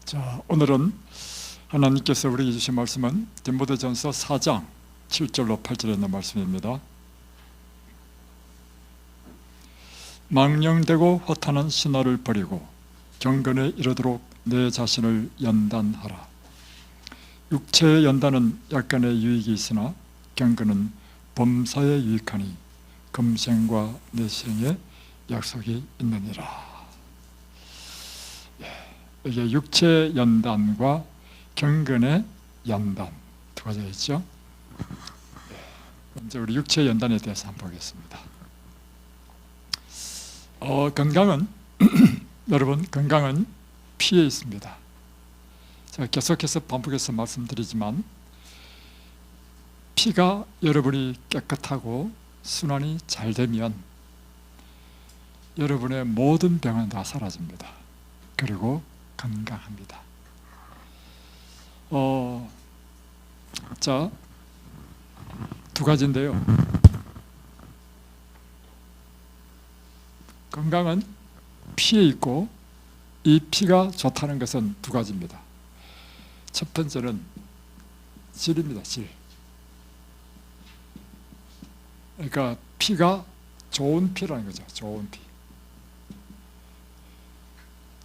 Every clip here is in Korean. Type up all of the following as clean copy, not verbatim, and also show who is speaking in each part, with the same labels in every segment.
Speaker 1: 자, 오늘은 하나님께서 우리에게 주신 말씀은 디모데전서 4장 7절로 8절에 있는 말씀입니다. 망령되고 허탄한 신화를 버리고 경건에 이르도록 내 자신을 연단하라. 육체의 연단은 약간의 유익이 있으나 경건은 범사에 유익하니 금생과 내생에 약속이 있느니라. 이게 육체의 연단과 경건의 연단 두 가지가 있죠. 먼저 우리 육체의 연단에 대해서 한번 보겠습니다. 건강은 여러분, 건강은 피에 있습니다. 제가 계속해서 반복해서 말씀드리지만 피가 여러분이 깨끗하고 순환이 잘 되면 여러분의 모든 병은 다 사라집니다. 그리고 건강합니다. 자, 두 가지인데요. 건강은 피에 있고 이 피가 좋다는 것은 두 가지입니다. 첫 번째는 질입니다. 질. 그러니까 피가 좋은 피라는 거죠. 좋은 피.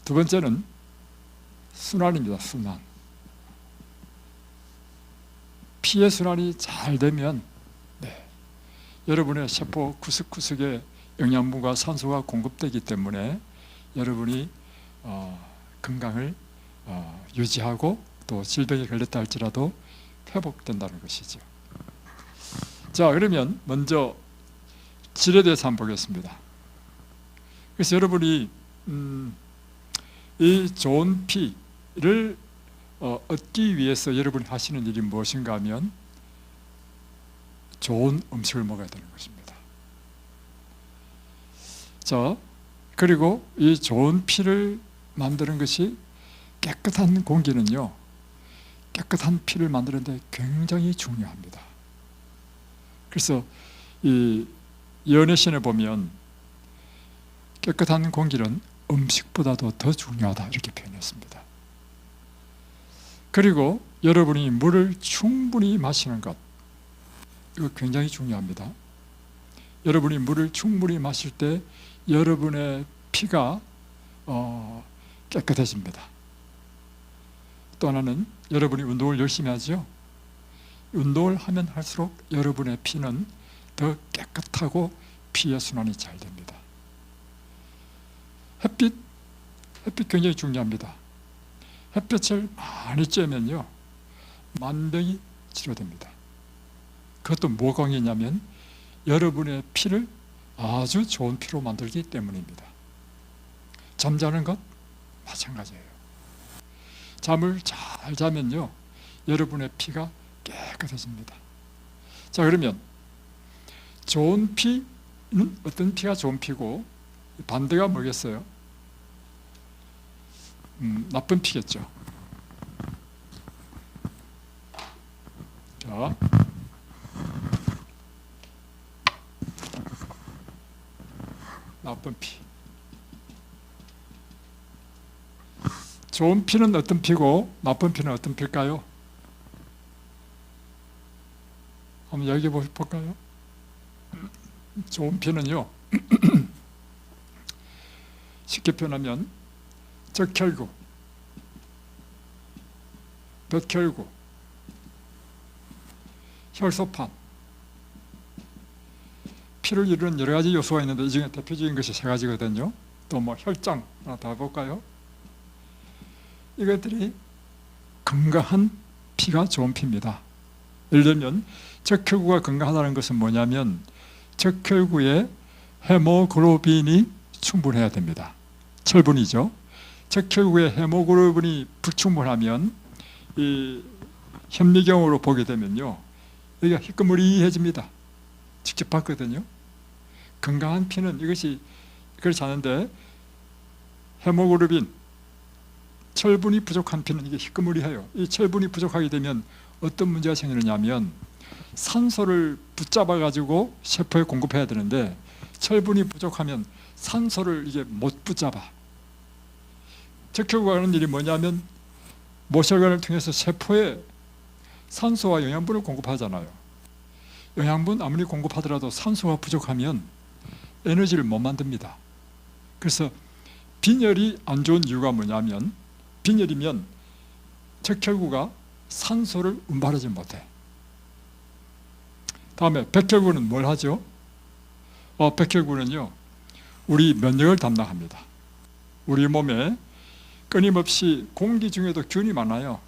Speaker 1: 두 번째는 순환입니다. 순환. 피의 순환이 잘 되면 여러분의 세포 구석구석에 영양분과 산소가 공급되기 때문에 여러분이 건강을 유지하고 또 질병에 걸렸다 할지라도 회복된다는 것이죠. 자, 그러면 먼저 질에 대해서 한번 보겠습니다. 그래서 여러분이 이 좋은 피를 얻기 위해서 여러분이 하시는 일이 무엇인가 하면 좋은 음식을 먹어야 되는 것입니다. 자, 그리고 이 좋은 피를 만드는 것이 깨끗한 공기는요, 깨끗한 피를 만드는 데 굉장히 중요합니다. 그래서 이 연애신에 보면 깨끗한 공기는 음식보다도 더 중요하다 이렇게 표현했습니다. 그리고 여러분이 물을 충분히 마시는 것, 이거 굉장히 중요합니다. 여러분이 물을 충분히 마실 때 여러분의 피가 깨끗해집니다. 또 하나는 여러분이 운동을 열심히 하죠. 운동을 하면 할수록 여러분의 피는 더 깨끗하고 피의 순환이 잘 됩니다. 햇빛 굉장히 중요합니다. 햇빛을 많이 쬐면요, 만병이 치료됩니다. 그것도 뭐가 관계냐면 여러분의 피를 아주 좋은 피로 만들기 때문입니다. 잠자는 것 마찬가지예요. 잠을 잘 자면요, 여러분의 피가 깨끗해집니다. 자, 그러면 좋은 피는 어떤 피가 좋은 피고 반대가 뭐겠어요? 나쁜 피겠죠. 자, 나쁜 피. 좋은 피는 어떤 피고 나쁜 피는 어떤 피일까요? 한번 얘기해 볼까요? 좋은 피는요, 쉽게 표현하면 적혈구, 돛혈구, 혈소판, 피를 이루는 여러 가지 요소가 있는데 이 중에 대표적인 것이 세 가지거든요. 또 뭐 혈장 하나 더 볼까요? 이것들이 건강한 피가 좋은 피입니다. 예를 들면 적혈구가 건강하다는 것은 뭐냐면 적혈구에 헤모글로빈이 충분해야 됩니다. 철분이죠. 적혈구에 헤모글로빈이 불충분하면 이 현미경으로 보게 되면요, 여기가 희끄무리해집니다. 직접 봤거든요. 건강한 피는 이것이 그렇지 않은데 헤모글로빈, 철분이 부족한 피는 이게 희끄무리해요. 이 철분이 부족하게 되면 어떤 문제가 생기느냐면 산소를 붙잡아 가지고 세포에 공급해야 되는데 철분이 부족하면 산소를 이게 못 붙잡아. 적혈구가 하는 일이 뭐냐면 모혈관을 통해서 세포에 산소와 영양분을 공급하잖아요. 영양분 아무리 공급하더라도 산소가 부족하면 에너지를 못 만듭니다. 그래서 빈혈이 안 좋은 이유가 뭐냐면, 빈혈이면 적혈구가 산소를 운반하지 못해. 다음에 백혈구는 뭘 하죠? 백혈구는요, 우리 면역을 담당합니다. 우리 몸에 끊임없이 공기 중에도 균이 많아요.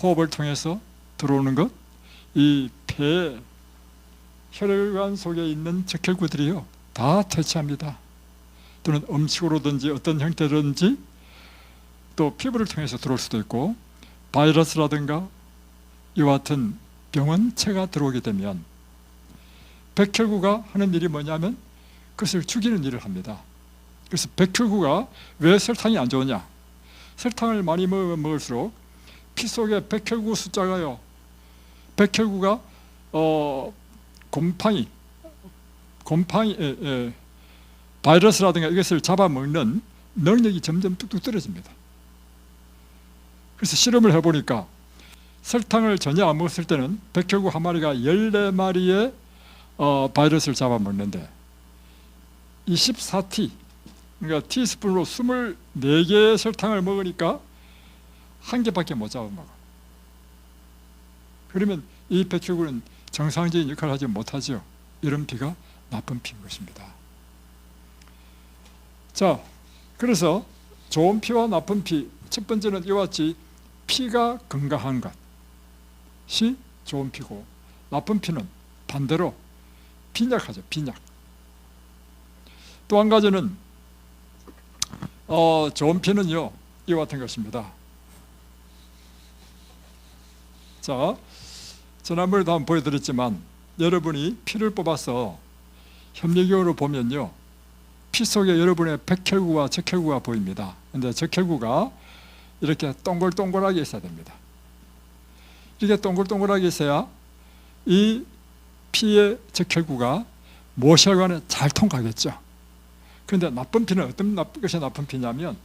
Speaker 1: 호흡을 통해서 들어오는 것, 이 폐, 혈관 속에 있는 적혈구들이요, 다 퇴치합니다. 또는 음식으로든지 어떤 형태든지, 또 피부를 통해서 들어올 수도 있고, 바이러스라든가 이와 같은 병원체가 들어오게 되면 백혈구가 하는 일이 뭐냐면 그것을 죽이는 일을 합니다. 그래서 백혈구가 왜 설탕이 안 좋으냐? 설탕을 많이 먹을수록 피 속에 백혈구 숫자가요, 백혈구가 곰팡이 바이러스라든가 이것을 잡아먹는 능력이 점점 뚝뚝 떨어집니다. 그래서 실험을 해보니까 설탕을 전혀 안 먹었을 때는 백혈구 한 마리가 14마리의 바이러스를 잡아먹는데 24T, 그러니까 티스푼으로 24개의 설탕을 먹으니까 한 개밖에 못 잡아먹어. 그러면 이 백혈구는 정상적인 역할을 하지 못하죠. 이런 피가 나쁜 피인 것입니다. 자, 그래서 좋은 피와 나쁜 피, 첫 번째는 이와 같이 피가 건강한 것이 좋은 피고, 나쁜 피는 반대로 빈약하죠. 빈약. 또 한 가지는 좋은 피는요, 이와 같은 것입니다. 자, 지난번에도 한번 보여드렸지만 여러분이 피를 뽑아서 현미경으로 보면요, 피 속에 여러분의 백혈구와 적혈구가 보입니다. 근데 적혈구가 이렇게 동글동글하게 있어야 됩니다. 이렇게 동글동글하게 있어야 이 피의 적혈구가 모혈관에 잘 통과하겠죠. 그런데 나쁜 피는 어떤 것이 나쁜 피냐면,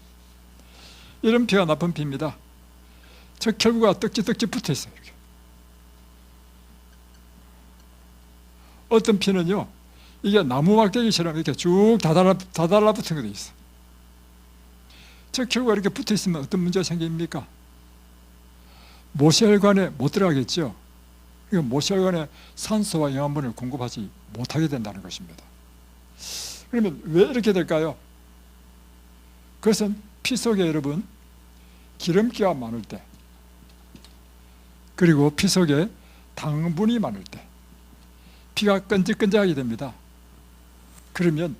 Speaker 1: 이런 피가 나쁜 피입니다. 적혈구가 떡지떡지 붙어 있어요. 이렇게. 어떤 피는요, 이게 나무 막대기처럼 이렇게 쭉 다달라붙은 것도 있어. 적혈구가 이렇게 붙어 있으면 어떤 문제가 생깁니까? 모혈관에 못 들어가겠죠. 모혈관에 산소와 영양분을 공급하지 못하게 된다는 것입니다. 그러면 왜 이렇게 될까요? 그것은 피 속에 여러분 기름기가 많을 때, 그리고 피 속에 당분이 많을 때 피가 끈적끈적하게 됩니다. 그러면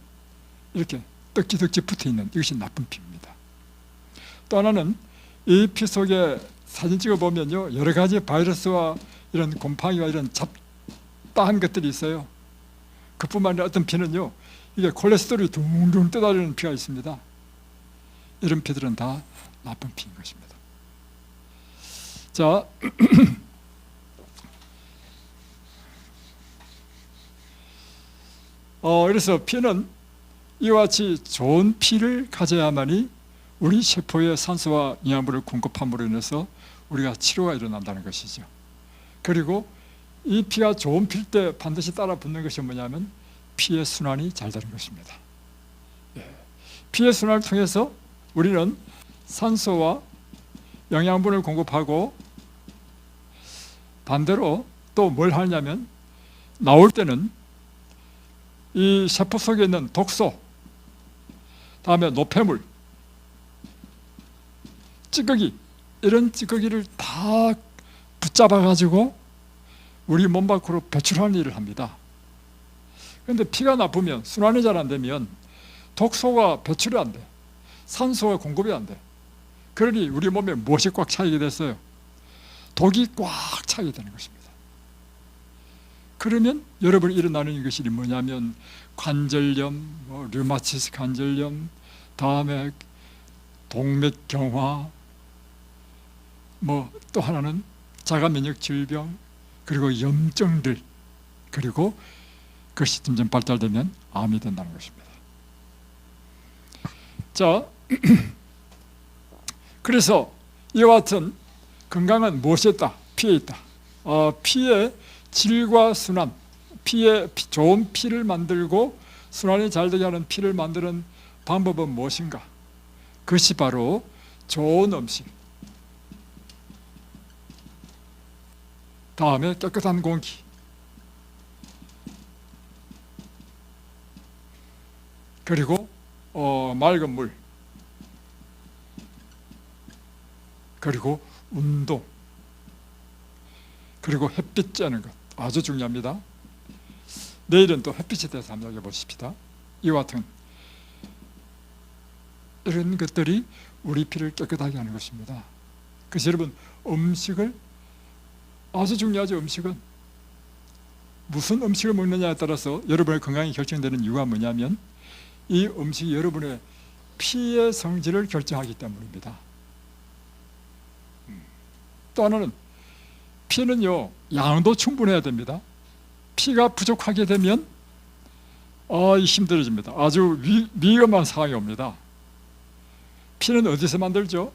Speaker 1: 이렇게 떡지떡지 붙어있는 이것이 나쁜 피입니다. 또 하나는 이 피 속에 사진 찍어보면요, 여러 가지 바이러스와 이런 곰팡이와 이런 잡다한 것들이 있어요. 그뿐만 아니라 어떤 피는요, 이게 콜레스테롤이 둥둥 떠다니는 피가 있습니다. 이런 피들은 다 나쁜 피인 것입니다. 자, 그래서 피는 이와 같이 좋은 피를 가져야만이 우리 세포에 산소와 영양분을 공급함으로 인해서 우리가 치료가 일어난다는 것이죠. 그리고 이 피가 좋은 피일 때 반드시 따라 붙는 것이 뭐냐면 피의 순환이 잘 되는 것입니다. 피의 순환을 통해서 우리는 산소와 영양분을 공급하고, 반대로 또 뭘 하냐면 나올 때는 이 세포 속에 있는 독소, 다음에 노폐물, 찌꺼기, 이런 찌꺼기를 다 붙잡아 가지고 우리 몸 밖으로 배출하는 일을 합니다. 그런데 피가 나쁘면, 순환이 잘 안 되면 독소가 배출이 안 돼, 산소가 공급이 안 돼. 그러니 우리 몸에 무엇이 꽉 차게 됐어요? 독이 꽉 차게 되는 것입니다. 그러면 여러분이 일어나는 것이 뭐냐면 관절염, 류마티스 관절염, 다음에 동맥경화, 또 하나는 자가면역 질병, 그리고 염증들, 그리고 그것이 점점 발달되면 암이 된다는 것입니다. 자, 그래서 이와 같은 건강은 무엇에 있다? 피에 있다. 피의 질과 순환, 좋은 피를 만들고 순환이 잘 되게 하는 피를 만드는 방법은 무엇인가? 그것이 바로 좋은 음식, 다음에 깨끗한 공기, 그리고 맑은 물, 그리고 운동, 그리고 햇빛 쬐는 것 아주 중요합니다. 내일은 또 햇빛에 대해서 한번 알아보십시다. 이와 같은 이런 것들이 우리 피를 깨끗하게 하는 것입니다. 그래서 여러분, 음식을 아주 중요하죠. 음식은 무슨 음식을 먹느냐에 따라서 여러분의 건강이 결정되는 이유가 뭐냐면 이 음식이 여러분의 피의 성질을 결정하기 때문입니다. 또 하나는 피는요, 양도 충분해야 됩니다. 피가 부족하게 되면 힘들어집니다. 아주 위험한 상황이 옵니다. 피는 어디서 만들죠?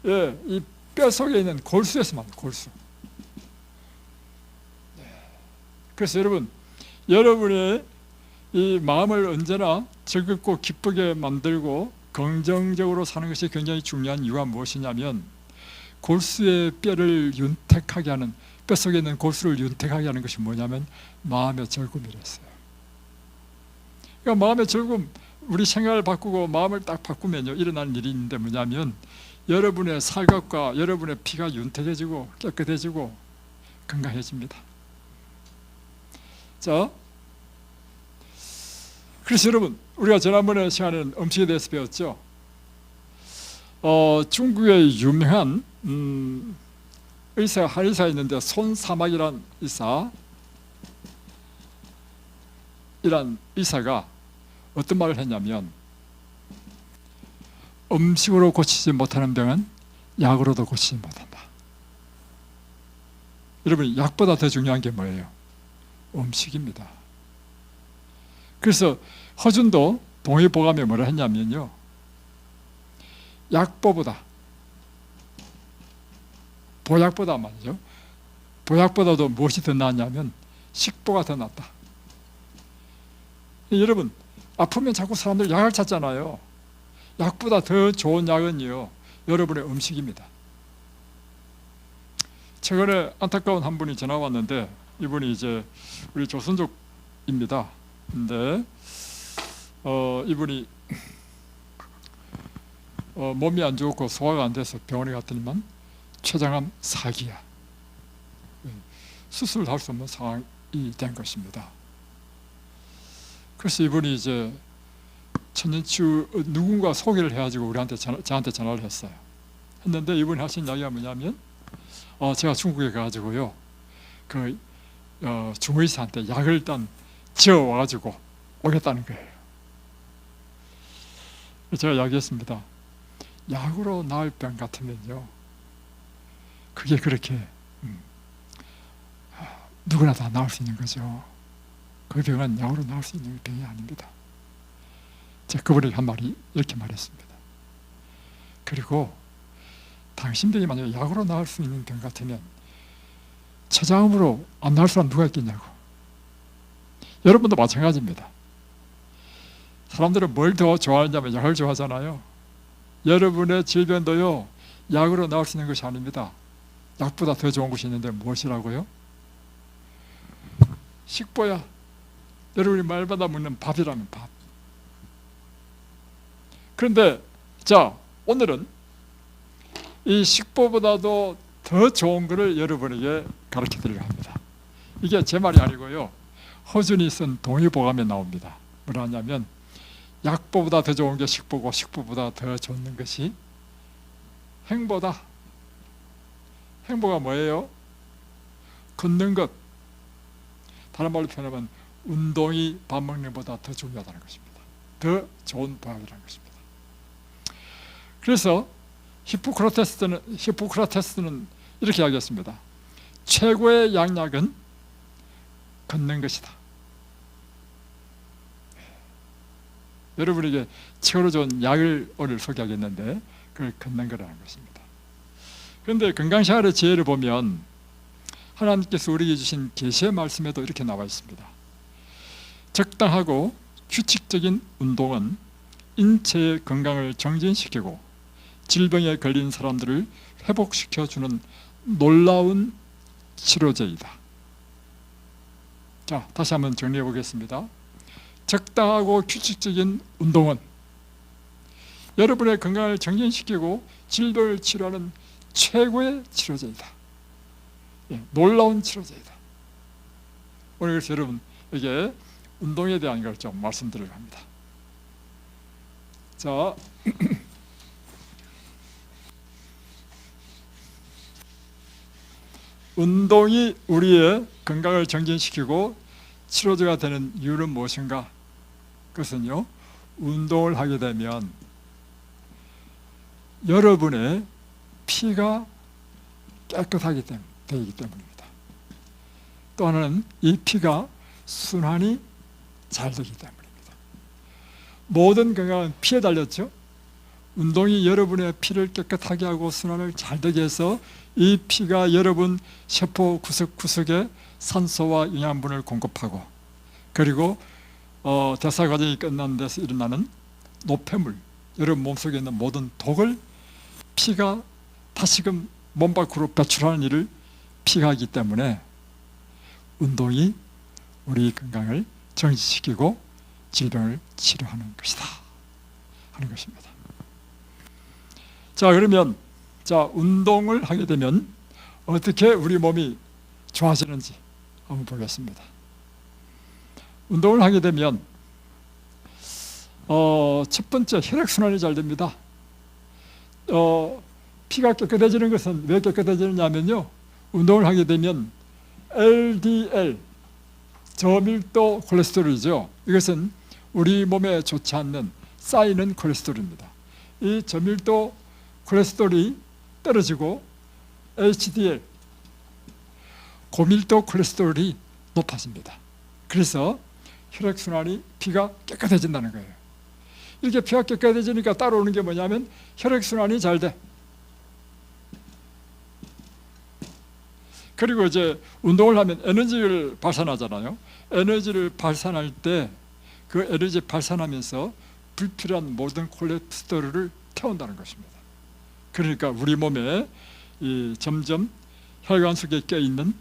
Speaker 1: 예, 이 뼈 속에 있는 골수에서 만들어요. 골수. 그래서 여러분의 이 마음을 언제나 즐겁고 기쁘게 만들고 긍정적으로 사는 것이 굉장히 중요한 이유가 무엇이냐면 골수의 뼈를 윤택하게 하는, 뼛속에 있는 골수를 윤택하게 하는 것이 뭐냐면 마음의 즐거움이랬어요. 그러니까 마음의 즐거움, 우리 생각을 바꾸고 마음을 딱 바꾸면요 일어나는 일이 있는데 뭐냐면 여러분의 살갑과 여러분의 피가 윤택해지고 깨끗해지고 건강해집니다. 자, 그래서 여러분, 우리가 지난번에 시간에는 음식에 대해서 배웠죠. 중국의 유명한 한의사가 있는데 손사막이란 의사가 어떤 말을 했냐면 음식으로 고치지 못하는 병은 약으로도 고치지 못한다. 여러분, 약보다 더 중요한 게 뭐예요? 음식입니다. 그래서 허준도 동의보감에 뭐라 했냐면요, 약보보다, 보약보다 말이죠, 보약보다도 무엇이 더 낫냐면 식보가 더 낫다. 여러분, 아프면 자꾸 사람들 약을 찾잖아요. 약보다 더 좋은 약은요, 여러분의 음식입니다. 최근에 안타까운 한 분이 전화 왔는데, 이분이 이제 우리 조선족입니다. 근데 이분이 몸이 안 좋고 소화가 안 돼서 병원에 갔더니만 췌장암 4기야. 수술을 할 수 없는 상황이 된 것입니다. 그래서 이분이 이제 천년치유 누군가 소개를 해가지고 저한테 전화를 했어요. 했는데 이분이 하신 이야기가 뭐냐면 제가 중국에 가가지고요, 중의사한테 약을 일단 지어와가지고 오겠다는 거예요. 제가 이야기했습니다. 약으로 나을 병 같으면요, 그게 그렇게 누구나 다 나을 수 있는 거죠. 그 병은 약으로 나을 수 있는 병이 아닙니다. 제가 그분에게 한 말이 이렇게 말했습니다. 그리고 당신들이 만약에 약으로 나을 수 있는 병 같으면 췌장암으로 안 나을 사람 누가 있겠냐고. 여러분도 마찬가지입니다. 사람들은 뭘 더 좋아하냐면 약을 좋아하잖아요. 여러분의 질병도요, 약으로 나을 수 있는 것이 아닙니다. 약보다 더 좋은 것이 있는데 무엇이라고요? 식보야. 여러분이 말받아 먹는 밥이라면 밥. 그런데 자, 오늘은 이 식보보다도 더 좋은 것을 여러분에게 가르쳐 드리려 합니다. 이게 제 말이 아니고요, 허준이 쓴 동의보감에 나옵니다. 뭐라 하냐면 약보다 더 좋은 게 식보고 식보보다 더 좋은 것이 행보다. 행보가 뭐예요? 걷는 것. 다른 말로 표현하면 운동이 밥 먹는 것보다 더 중요하다는 것입니다. 더 좋은 보약이라는 것입니다. 그래서 히포크라테스는 이렇게 이야기했습니다. 최고의 양약은 걷는 것이다. 여러분에게 최고로 좋은 약을 오늘 소개하겠는데 그걸 걷는 거라는 것입니다. 그런데 건강생활의 지혜를 보면 하나님께서 우리에게 주신 계시의 말씀에도 이렇게 나와 있습니다. 적당하고 규칙적인 운동은 인체의 건강을 정진시키고 질병에 걸린 사람들을 회복시켜주는 놀라운 치료제이다. 자, 다시 한번 정리해 보겠습니다. 적당하고 규칙적인 운동은 여러분의 건강을 정진시키고 질병을 치료하는 최고의 치료제이다. 예, 놀라운 치료제이다. 오늘 그래서 여러분에게 운동에 대한 걸 좀 말씀드리려고 합니다. 자, 운동이 우리의 건강을 정진시키고 치료제가 되는 이유는 무엇인가? 그것은요, 운동을 하게 되면 여러분의 피가 깨끗하게 되기 때문입니다. 또 하나는 이 피가 순환이 잘 되기 때문입니다. 모든 건강은 피에 달렸죠. 운동이 여러분의 피를 깨끗하게 하고 순환을 잘 되게 해서 이 피가 여러분 세포 구석구석에 산소와 영양분을 공급하고, 그리고 대사 과정이 끝난 데서 일어나는 노폐물, 여러분 몸속에 있는 모든 독을 피가 다시금 몸 밖으로 배출하는 일을 피가 하기 때문에 운동이 우리 건강을 정지시키고 질병을 치료하는 것이다 하는 것입니다. 자, 그러면 운동을 하게 되면 어떻게 우리 몸이 좋아지는지 한번 보겠습니다. 운동을 하게 되면 첫 번째, 혈액순환이 잘 됩니다. 피가 깨끗해지는 것은 왜 깨끗해지느냐면요, 운동을 하게 되면 LDL, 저밀도 콜레스테롤이죠. 이것은 우리 몸에 좋지 않는 쌓이는 콜레스테롤입니다. 이 저밀도 콜레스테롤이 떨어지고 HDL, 고밀도 콜레스테롤이 높아집니다. 그래서 혈액순환이, 피가 깨끗해진다는 거예요. 이렇게 피가 깨끗해지니까 따라오는 게 뭐냐면 혈액순환이 잘 돼. 그리고 이제 운동을 하면 에너지를 발산하잖아요. 에너지를 발산할 때 그 에너지 발산하면서 불필요한 모든 콜레스테롤을 태운다는 것입니다. 그러니까 우리 몸에 점점 혈관 속에 껴있는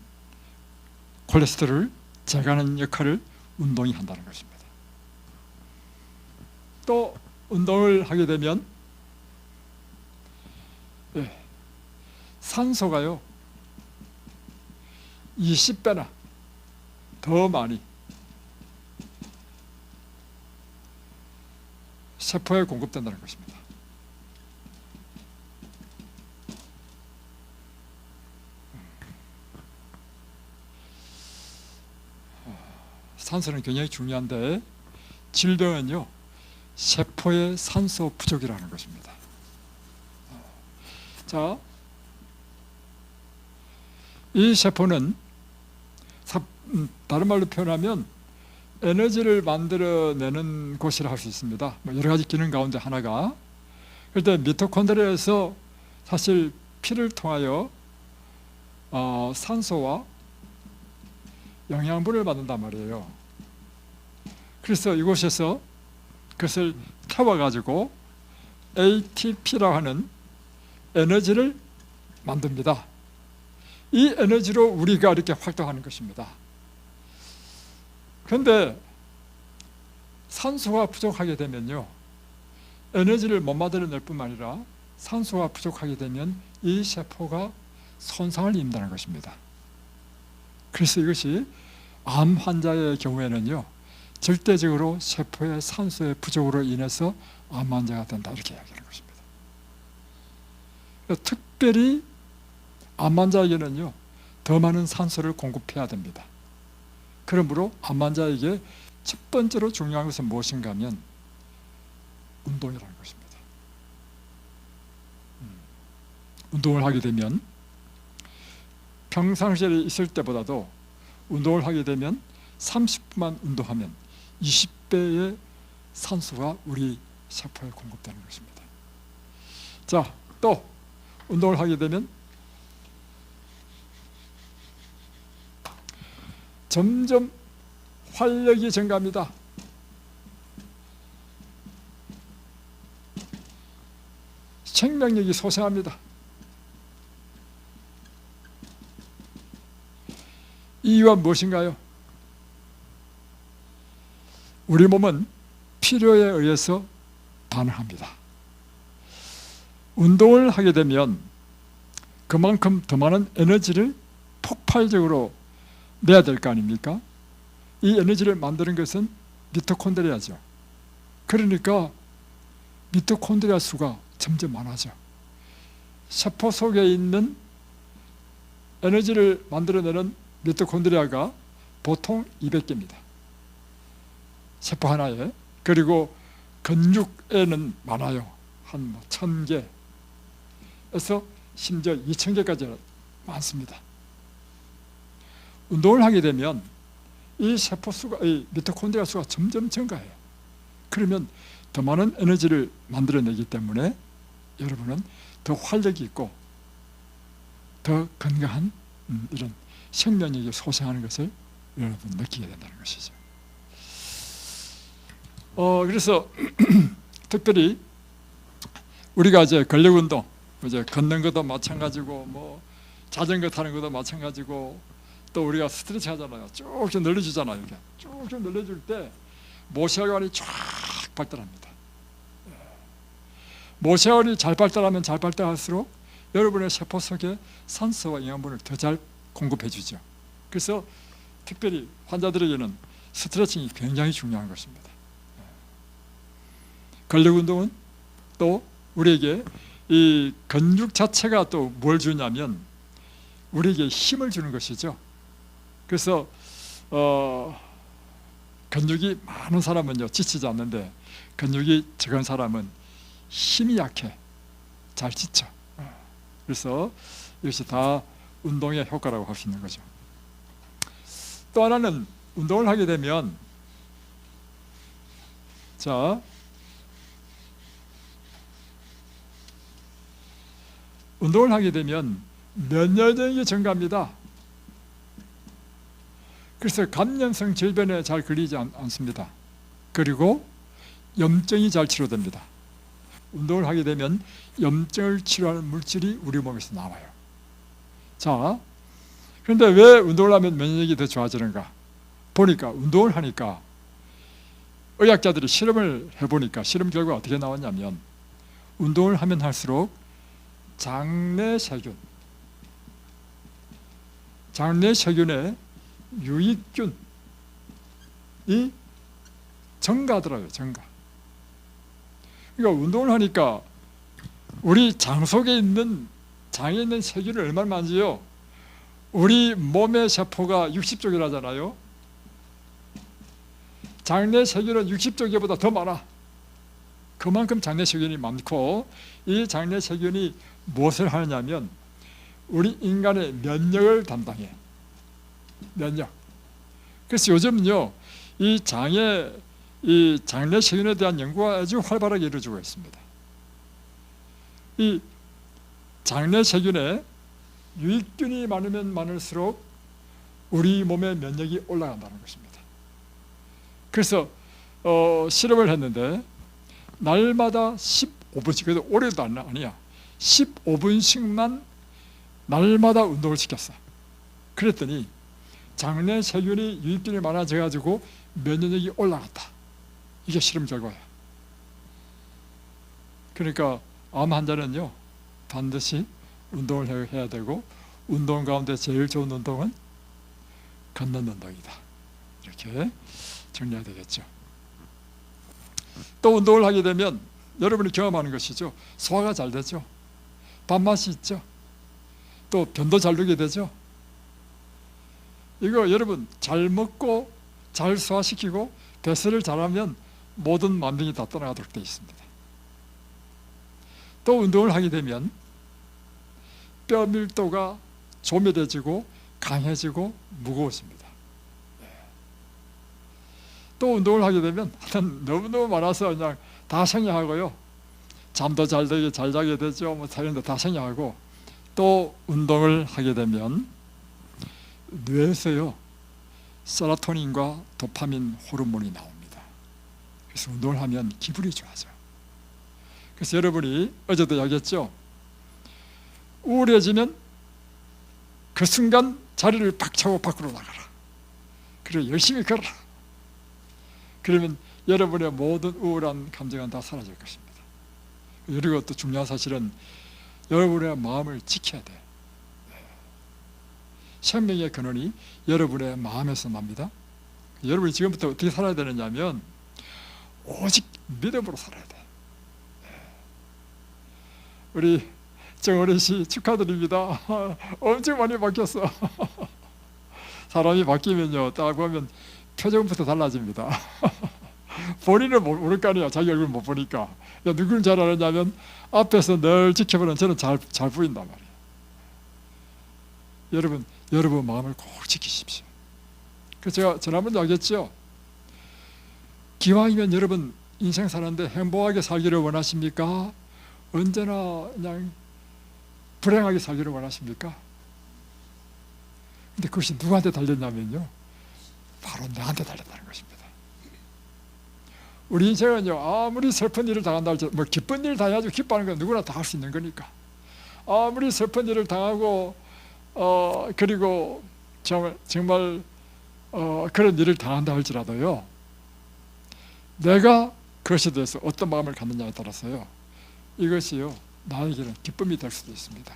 Speaker 1: 콜레스테롤을 제거하는 역할을 운동이 한다는 것입니다. 또 운동을 하게 되면 산소가요 20배나 더 많이 세포에 공급된다는 것입니다. 산소는 굉장히 중요한데 질병은요, 세포의 산소 부족이라는 것입니다. 자, 이 세포는 다른 말로 표현하면 에너지를 만들어내는 곳이라 할 수 있습니다. 여러 가지 기능 가운데 하나가, 그런데 미토콘드리아에서 사실 피를 통하여 산소와 영양분을 받는단 말이에요. 그래서 이곳에서 그것을 태워가지고 ATP라고 하는 에너지를 만듭니다. 이 에너지로 우리가 이렇게 활동하는 것입니다. 그런데 산소가 부족하게 되면요, 에너지를 못 만들어낼 뿐만 아니라 산소가 부족하게 되면 이 세포가 손상을 입는다는 것입니다. 그래서 이것이 암 환자의 경우에는요, 절대적으로 세포의 산소의 부족으로 인해서 암 환자가 된다, 이렇게 이야기하는 것입니다. 특별히 암 환자에게는요, 더 많은 산소를 공급해야 됩니다. 그러므로 암 환자에게 첫 번째로 중요한 것은 무엇인가 하면 운동이라는 것입니다. 운동을 하게 되면 평상시에 있을 때보다도 운동을 하게 되면 30분만 운동하면 20배의 산소가 우리 세포에 공급되는 것입니다. 자, 또 운동을 하게 되면 점점 활력이 증가합니다. 생명력이 솟아납니다. 이유가 무엇인가요? 우리 몸은 필요에 의해서 반응합니다. 운동을 하게 되면 그만큼 더 많은 에너지를 폭발적으로 내야 될 거 아닙니까? 이 에너지를 만드는 것은 미토콘드리아죠. 그러니까 미토콘드리아 수가 점점 많아져. 세포 속에 있는 에너지를 만들어내는 미토콘드리아가 보통 200개입니다. 세포 하나에. 그리고 근육에는 많아요. 한 1000개에서 심지어 2000개까지 많습니다. 운동을 하게 되면 이 세포 수가, 이 미토콘드리아 수가 점점 증가해요. 그러면 더 많은 에너지를 만들어내기 때문에 여러분은 더 활력이 있고 더 건강한 이런 생명력이 솟아나는 것을 여러분 느끼게 된다는 것이죠. 그래서 특별히 우리가 이제 근력 운동, 이제 걷는 것도 마찬가지고, 뭐 자전거 타는 것도 마찬가지고, 또 우리가 스트레칭 하잖아요. 쭉쭉 늘려주잖아요. 이렇게 쭉쭉 늘려줄 때 모세혈관이 쫙 발달합니다. 모세혈관이 잘 발달하면 잘 발달할수록 여러분의 세포 속에 산소와 영양분을 더 잘 공급해 주죠. 그래서 특별히 환자들에게는 스트레칭이 굉장히 중요한 것입니다. 근력 운동은 또 우리에게 이 근육 자체가 또 뭘 주냐면 우리에게 힘을 주는 것이죠. 그래서 근육이 많은 사람은요 지치지 않는데 근육이 적은 사람은 힘이 약해, 잘 지쳐. 그래서 이것이 다 운동의 효과라고 할 수 있는 거죠. 또 하나는 운동을 하게 되면 운동을 하게 되면 면역력이 증가합니다. 그래서 감염성 질병에 잘 걸리지 않습니다. 그리고 염증이 잘 치료됩니다. 운동을 하게 되면 염증을 치료하는 물질이 우리 몸에서 나와요. 자, 그런데 왜 운동을 하면 면역력이 더 좋아지는가? 보니까 운동을 하니까 의학자들이 실험을 해보니까 실험 결과가 어떻게 나왔냐면 운동을 하면 할수록 장내 세균의 유익균이 증가하더라고요. 증가. 그러니까 운동을 하니까 우리 장 속에 있는 장에 있는 세균을 얼마나 많지요? 우리 몸의 세포가 60쪽이라잖아요. 장내 세균은 60쪽보다 더 많아. 그만큼 장내 세균이 많고 이 장내 세균이 무엇을 하느냐면 우리 인간의 면역을 담당해. 면역. 그래서 요즘은요 이 장내 세균에 대한 연구가 아주 활발하게 이루어지고 있습니다. 이 장내 세균에 유익균이 많으면 많을수록 우리 몸의 면역이 올라간다는 것입니다. 그래서 실험을 했는데 날마다 15분씩, 그래도 오래도 아니야, 15분씩만 날마다 운동을 시켰어. 그랬더니 장내 세균이 유익균이 많아져 가지고 면역력이 올라갔다. 이게 실험 결과야. 그러니까 암 환자는요 반드시 운동을 해야 되고 운동 가운데 제일 좋은 운동은 걷는 운동이다. 이렇게 정리해야 되겠죠. 또 운동을 하게 되면 여러분이 경험하는 것이죠. 소화가 잘 되죠. 밥맛이 있죠. 또 변도 잘 되게 되죠. 이거 여러분 잘 먹고 잘 소화시키고 배설을 잘하면 모든 만병이 다 떠나가도록 되어 있습니다. 또 운동을 하게 되면 뼈 밀도가 조밀해지고 강해지고 무거워집니다. 또 운동을 하게 되면 하여튼 너무너무 많아서 그냥 다 생략하고요. 잠도 잘 자게 되죠. 뭐 다른데 다 생략하고, 또 운동을 하게 되면 뇌에서요 세로토닌과 도파민 호르몬이 나옵니다. 그래서 운동을 하면 기분이 좋아져. 그래서 여러분이 어제도 이야기했죠. 우울해지면 그 순간 자리를 팍 차고 밖으로 나가라. 그리고 열심히 걸어라. 그러면 여러분의 모든 우울한 감정은 다 사라질 것입니다. 그리고 또 중요한 사실은 여러분의 마음을 지켜야 돼. 생명의 근원이 여러분의 마음에서 납니다. 여러분이 지금부터 어떻게 살아야 되느냐면 오직 믿음으로 살아야 돼. 우리 정어린 씨 축하드립니다. 엄청 많이 바뀌었어. 사람이 바뀌면요, 딱 보면 표정부터 달라집니다. 본인은 모를 거 아니야. 자기 얼굴 못 보니까. 누구는 잘 알았냐면 앞에서 늘 지켜보는 저는 잘 보인단 말이에요. 여러분 마음을 꼭 지키십시오. 그래서 제가 지난번에 얘기했죠. 기왕이면 여러분 인생 사는데 행복하게 살기를 원하십니까? 언제나 그냥 불행하게 살기를 원하십니까? 근데 그것이 누구한테 달렸냐면요, 바로 나한테 달렸다는 것입니다. 우리 인생은요, 아무리 슬픈 일을 당한다 할지라도, 뭐 기쁜 일을 당해가지고 기뻐하는 건 누구나 다 할 수 있는 거니까, 아무리 슬픈 일을 당하고 그리고 정말 그런 일을 당한다 할지라도요, 내가 그것에 대해서 어떤 마음을 갖느냐에 따라서요, 이것이요 나에게는 기쁨이 될 수도 있습니다.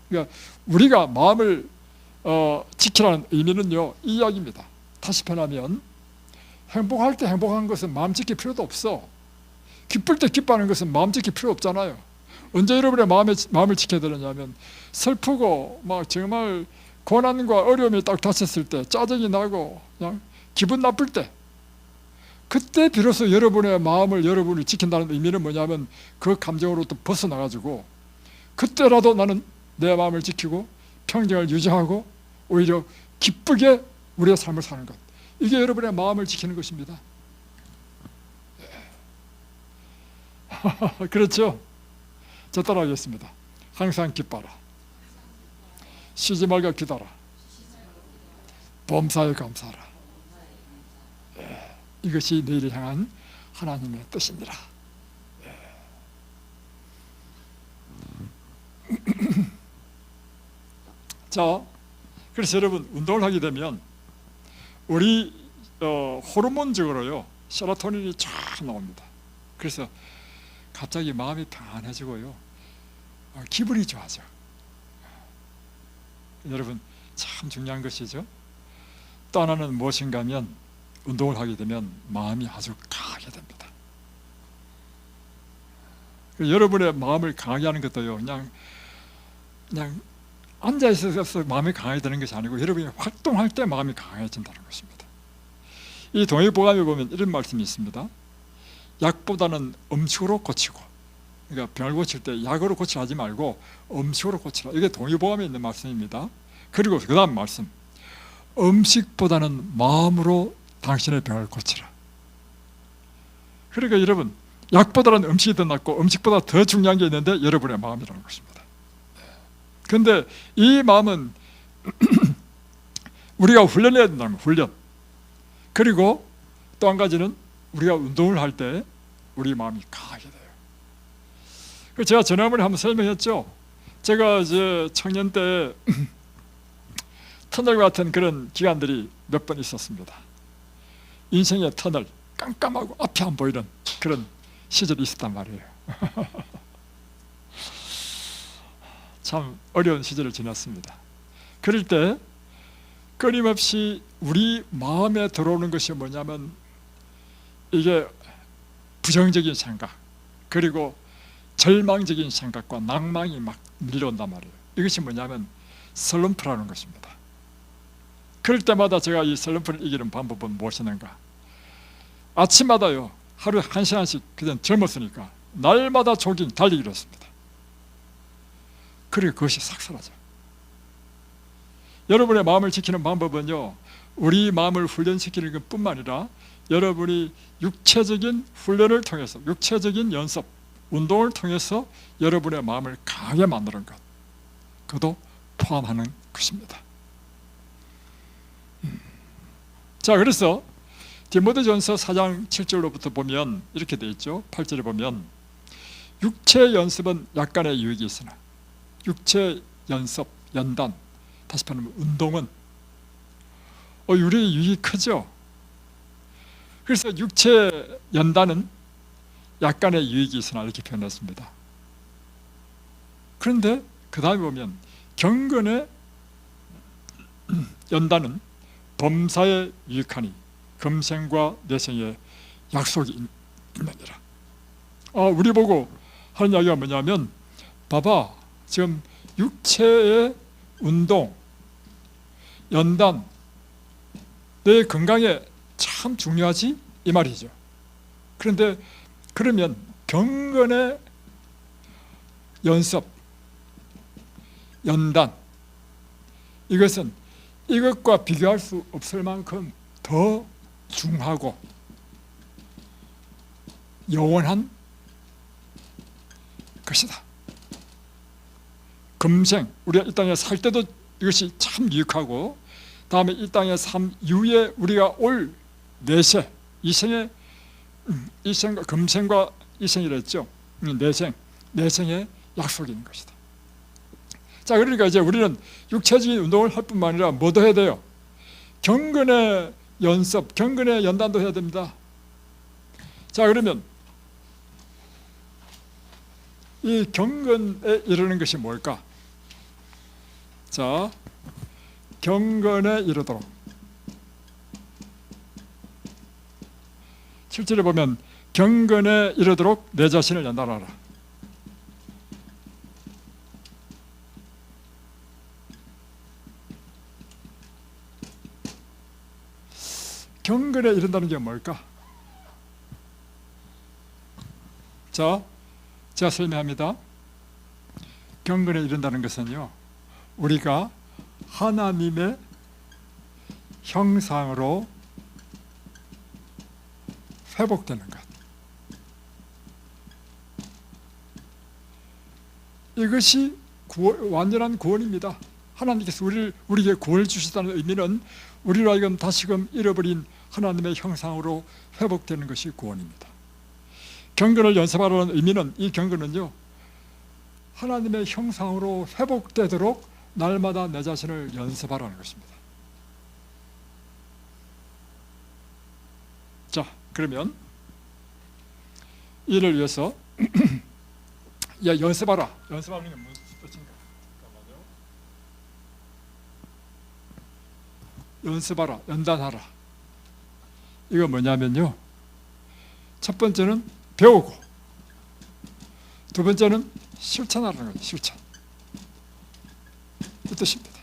Speaker 1: 그러니까 우리가 마음을 지키라는 의미는요 이 이야기입니다. 다시 표현하면 행복할 때 행복한 것은 마음 지킬 필요도 없어. 기쁠 때 기뻐하는 것은 마음 지킬 필요 없잖아요. 언제 여러분의 마음을 지켜야 되느냐면 슬프고 막 정말 고난과 어려움이 딱 닥쳤을 때, 짜증이 나고 그냥 기분 나쁠 때, 그때 비로소 여러분의 마음을 여러분이 지킨다는 의미는 뭐냐면 그 감정으로부터 벗어나가지고 그때라도 나는 내 마음을 지키고 평정을 유지하고 오히려 기쁘게 우리의 삶을 사는 것, 이게 여러분의 마음을 지키는 것입니다. 그렇죠? 저 따라하겠습니다. 항상 기뻐라. 쉬지 말고 기다라. 범사에 감사하라. 이것이 너희를 향한 하나님의 뜻입니다. 자, 그래서 여러분 운동을 하게 되면 우리 호르몬적으로요 세로토닌이 쫙 나옵니다. 그래서 갑자기 마음이 편안해지고요, 기분이 좋아져. 여러분 참 중요한 것이죠. 또 하나는 무엇인가 하면 운동을 하게 되면 마음이 아주 강하게 됩니다. 여러분의 마음을 강하게 하는 것도요 그냥 앉아있어서 마음이 강하게 되는 것이 아니고 여러분이 활동할 때 마음이 강해진다는 것입니다. 이 동의보감에 보면 이런 말씀이 있습니다. 약보다는 음식으로 고치고, 그러니까 병을 고칠 때 약으로 고치라 하지 말고 음식으로 고치라, 이게 동의보감에 있는 말씀입니다. 그리고 그 다음 말씀, 음식보다는 마음으로 당신의 병을 고치라. 그러니까 여러분 약보다는 음식이 더 낫고 음식보다 더 중요한 게 있는데 여러분의 마음이라는 것입니다. 그런데 이 마음은 우리가 훈련해야 된다는 거예요. 훈련. 그리고 또 한 가지는 우리가 운동을 할 때 우리 마음이 강하게 돼요. 제가 지난번에 한번 설명했죠. 제가 이제 청년 때 터널 같은 그런 기간들이 몇 번 있었습니다. 인생의 터널, 깜깜하고 앞이 안 보이는 그런 시절이 있었단 말이에요. 참 어려운 시절을 지났습니다. 그럴 때 끊임없이 우리 마음에 들어오는 것이 뭐냐면 이게 부정적인 생각, 그리고 절망적인 생각과 낭망이 막 밀려온단 말이에요. 이것이 뭐냐면 슬럼프라는 것입니다. 그럴 때마다 제가 이 슬럼프를 이기는 방법은 무엇이는가? 아침마다요 하루에 1시간씩, 그전 젊었으니까 날마다 조깅, 달리기를 했습니다. 그리고 그것이 싹 사라져. 여러분의 마음을 지키는 방법은요 우리 마음을 훈련시키는 것뿐만 아니라 여러분이 육체적인 훈련을 통해서, 육체적인 연습, 운동을 통해서 여러분의 마음을 강하게 만드는 것, 그것도 포함하는 것입니다. 자, 그래서 디모데전서 4장 7절로부터 보면 이렇게 되어 있죠. 8절에 보면 육체 연습은 약간의 유익이 있으나 육체 연습, 연단, 다시 말하면 운동은 우리의 유익이 크죠. 그래서 육체 연단은 약간의 유익이 있으나 이렇게 표현했습니다. 그런데 그 다음에 보면 경건의 연단은 범사에 유익하니 금생과 내생에 약속이 있느니라. 우리 보고 하는 이야기가 뭐냐면, 봐봐, 지금 육체의 운동, 연단, 내 건강에 참 중요하지? 이 말이죠. 그런데 그러면 경건의 연습, 연단, 이것은 이것과 비교할 수 없을 만큼 더 중하고 영원한 것이다. 금생, 우리가 이 땅에 살 때도 이것이 참 유익하고, 다음에 이 땅의 삶 이후에 우리가 올 내세, 이생의 이생과 금생과 이생이라 했죠. 내생의 약속이 있는 것이다. 자, 그러니까 이제 우리는 육체적인 운동을 할 뿐만 아니라 뭐도 해야 돼요? 경건의 연습, 경건의 연단도 해야 됩니다. 자, 그러면 이 경건에 이르는 것이 뭘까? 자, 경건에 이르도록 7절에 보면 경건에 이르도록 내 자신을 연단하라. 경건에 이른다는 게 뭘까? 자, 제가 설명합니다. 경건에 이른다는 것은요, 우리가 하나님의 형상으로 회복되는 것, 이것이 완전한 구원입니다. 하나님께서 우리에게 구원을 주시다는 의미는 우리로 하여금 다시금 잃어버린 하나님의 형상으로 회복되는 것이 구원입니다. 경건을 연습하라는 의미는, 이 경건은요, 하나님의 형상으로 회복되도록 날마다 내 자신을 연습하라는 것입니다. 자, 그러면 이를 위해서 연습하라. 연습하는 게 무슨 뜻인가? 연습하라, 연단하라. 이거 뭐냐면요, 첫 번째는 배우고, 두 번째는 실천하라는 거죠. 실천. 이 뜻입니다.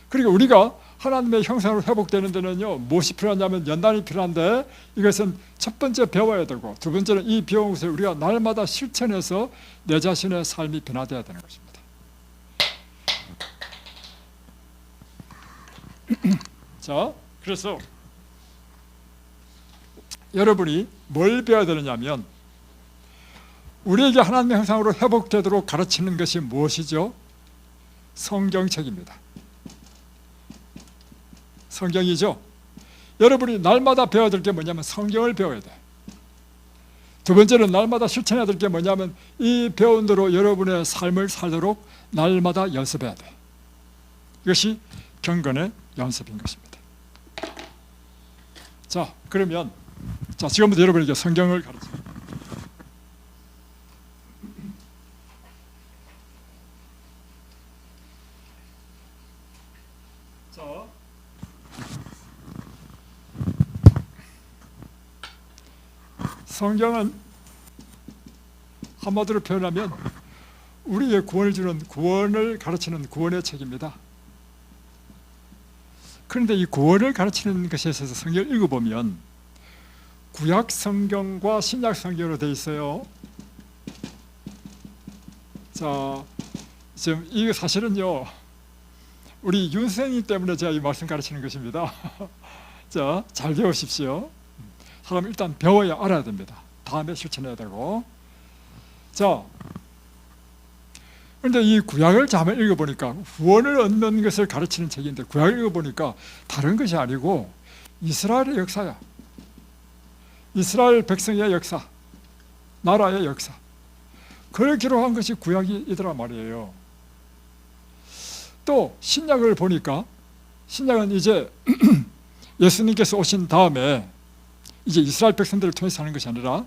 Speaker 1: 그리고 우리가 하나님의 형상으로 회복되는 데는요, 무엇이 필요하냐면 연단이 필요한데, 이것은 첫 번째 배워야 되고, 두 번째는 이 배운 것을 우리가 날마다 실천해서 내 자신의 삶이 변화되어야 되는 것입니다. 자, 그래서 여러분이 뭘 배워야 되느냐면, 우리에게 하나님의 형상으로 회복되도록 가르치는 것이 무엇이죠? 성경책입니다. 성경이죠. 여러분이 날마다 배워야 될 게 뭐냐면 성경을 배워야 돼. 두 번째는 날마다 실천해야 될 게 뭐냐면 이 배운 대로 여러분의 삶을 살도록 날마다 연습해야 돼. 이것이 경건의 연습인 것입니다. 자, 그러면 지금부터 여러분에게 성경을 가르칩니다. 자, 성경은 한마디로 표현하면 우리의 구원을 가르치는 구원의 책입니다. 그런데 이 구원을 가르치는 것에 있어서 성경을 읽어보면 구약 성경과 신약 성경으로 되어 있어요. 자, 지금 이게 사실은요, 우리 윤 선생님 때문에 제가 이 말씀 가르치는 것입니다. 자, 잘 배우십시오. 사람 일단 배워야 알아야 됩니다. 다음에 실천해야 되고. 자, 그런데 이 구약을 잘 읽어보니까 구원을 얻는 것을 가르치는 책인데 구약을 읽어보니까 다른 것이 아니고 이스라엘의 역사야. 이스라엘 백성의 역사, 나라의 역사, 그걸 기록한 것이 구약이더라 말이에요. 또 신약을 보니까 신약은 이제 예수님께서 오신 다음에 이제 이스라엘 백성들을 통해서 하는 것이 아니라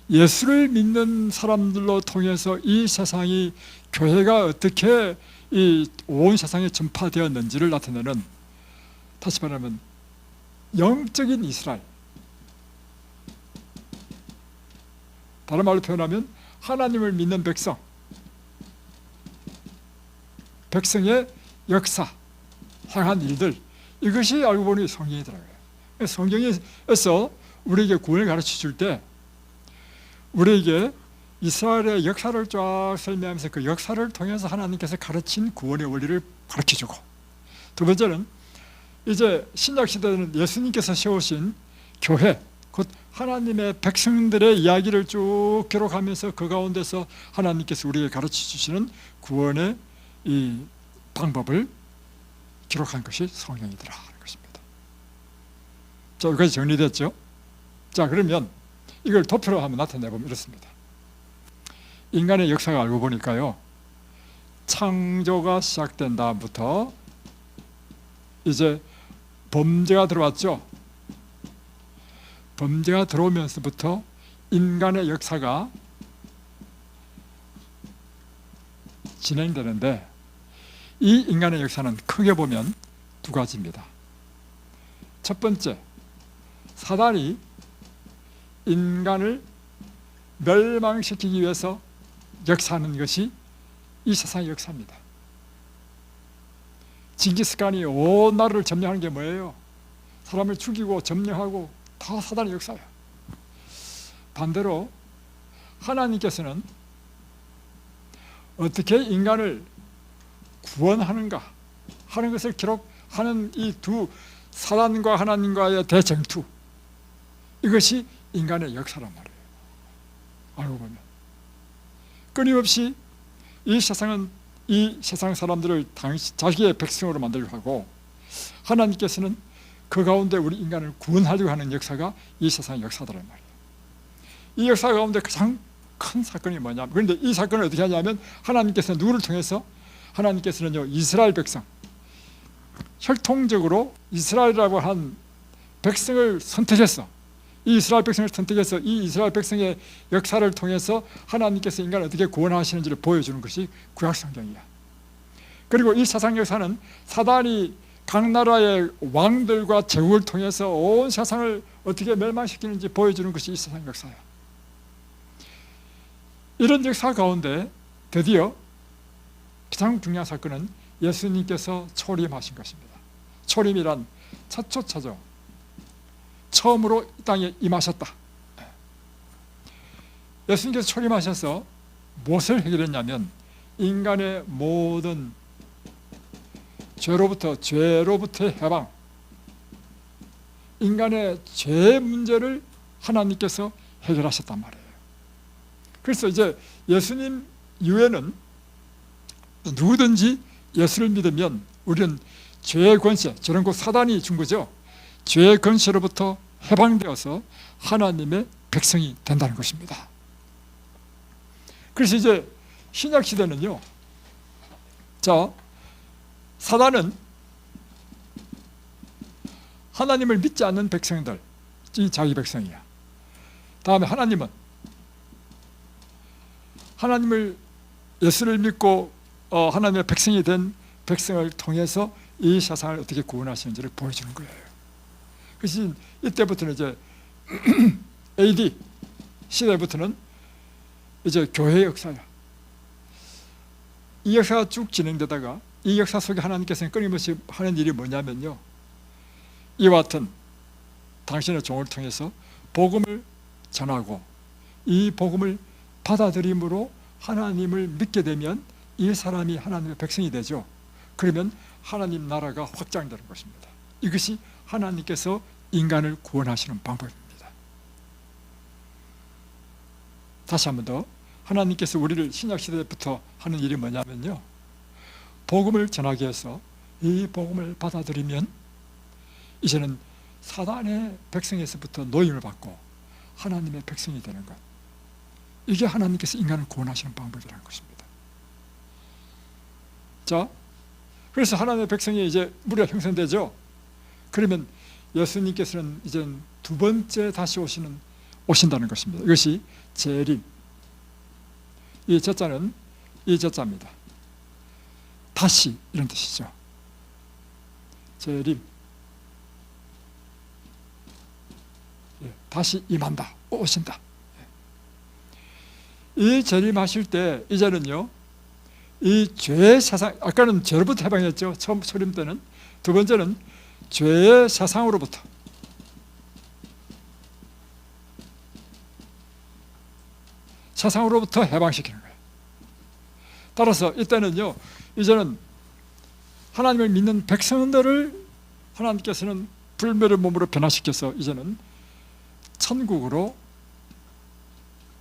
Speaker 1: 예수를 믿는 사람들로 통해서 이 세상이 교회가 어떻게 이 온 세상에 전파되었는지를 나타내는, 다시 말하면 영적인 이스라엘, 다른 말로 표현하면 하나님을 믿는 백성, 백성의 역사, 행한 일들, 이것이 알고 보니 성경이더라고요. 성경에서 우리에게 구원을 가르쳐 줄 때 우리에게 이스라엘의 역사를 쫙 설명하면서 그 역사를 통해서 하나님께서 가르친 구원의 원리를 가르쳐주고, 두 번째는 이제 신약시대에는 예수님께서 세우신 교회, 곧 하나님의 백성들의 이야기를 쭉 기록하면서 그 가운데서 하나님께서 우리에게 가르쳐 주시는 구원의 이 방법을 기록한 것이 성경이더라 하는 것입니다. 자, 여기까지 정리됐죠? 자, 그러면 이걸 도표로 한번 나타내보면 이렇습니다. 인간의 역사를 알고 보니까요, 창조가 시작된 다음부터 이제 범죄가 들어왔죠. 범죄가 들어오면서부터 인간의 역사가 진행되는데, 이 인간의 역사는 크게 보면 두 가지입니다. 첫 번째, 사단이 인간을 멸망시키기 위해서 역사하는 것이 이 세상의 역사입니다. 징기스칸이 온 나라를 점령하는 게 뭐예요? 사람을 죽이고 점령하고 다 사단의 역사예요. 반대로 하나님께서는 어떻게 인간을 구원하는가 하는 것을 기록하는 이 두, 사단과 하나님과의 대쟁투, 이것이 인간의 역사란 말이에요. 알고 보면 끊임없이 이 세상은 이 세상 사람들을 자기의 백성으로 만들려고 하고, 하나님께서는 그 가운데 우리 인간을 구원하려고 하는 역사가 이 세상의 역사더란 말이에요. 이 역사 가운데 가장 큰 사건이 뭐냐면, 그런데 이 사건을 어떻게 하냐면 하나님께서는 누구를 통해서, 하나님께서는요 이스라엘 백성, 혈통적으로 이스라엘이라고 한 백성을 선택했어. 이 이스라엘 백성을 선택해서 이 이스라엘 백성의 역사를 통해서 하나님께서 인간을 어떻게 구원하시는지를 보여주는 것이 구약 성경이야. 그리고 이 세상 역사는 사단이 각 나라의 왕들과 제국을 통해서 온 세상을 어떻게 멸망시키는지 보여주는 것이 이 세상 역사야. 이런 역사 가운데 드디어 가장 중요한 사건은 예수님께서 초림하신 것입니다. 초림이란 차초차죠. 처음으로 이 땅에 임하셨다. 예수님께서 초림하셔서 무엇을 해결했냐면 인간의 모든 죄로부터의 해방, 인간의 죄 문제를 하나님께서 해결하셨단 말이에요. 그래서 이제 예수님 이후에는 누구든지 예수를 믿으면 우리는 죄의 권세, 저런 곧 사단이 준 거죠. 죄의 권세로부터 해방되어서 하나님의 백성이 된다는 것입니다. 그래서 이제 신약 시대는요, 자, 사단은 하나님을 믿지 않는 백성들, 이 자기 백성이야. 다음에 하나님은 하나님을, 예수를 믿고 하나님의 백성이 된 백성을 통해서 이 세상을 어떻게 구원하시는지를 보여주는 거예요. 그래서 이때부터는 이제 AD 시대부터는 이제 교회의 역사야. 이 역사가 쭉 진행되다가 이 역사 속에 하나님께서는 끊임없이 하는 일이 뭐냐면요, 이와 같은 당신의 종을 통해서 복음을 전하고 이 복음을 받아들임으로 하나님을 믿게 되면 이 사람이 하나님의 백성이 되죠. 그러면 하나님 나라가 확장되는 것입니다. 이것이 하나님께서 인간을 구원하시는 방법입니다. 다시 한 번 더, 하나님께서 우리를 신약시대부터 하는 일이 뭐냐면요, 복음을 전하기 위해서 이 복음을 받아들이면 이제는 사단의 백성에서부터 노임을 받고 하나님의 백성이 되는 것, 이게 하나님께서 인간을 구원하시는 방법이라는 것입니다. 자, 그래서 하나님의 백성이 이제 무리가 형성되죠. 그러면 예수님께서는 이제 두 번째 다시 오신다는 것입니다. 이것이 재림. 이 저자는 이 저자입니다. 다시 이런 뜻이죠. 재림. 다시 임한다, 오신다. 이 재림하실 때 이제는요, 이 죄의 세상, 아까는 죄로부터 해방했죠, 처음 소림 때는. 두 번째는 죄의 세상으로부터, 세상으로부터 해방시키는 거예요. 따라서 이때는요, 이제는 하나님을 믿는 백성들을 하나님께서는 불멸의 몸으로 변화시켜서 이제는 천국으로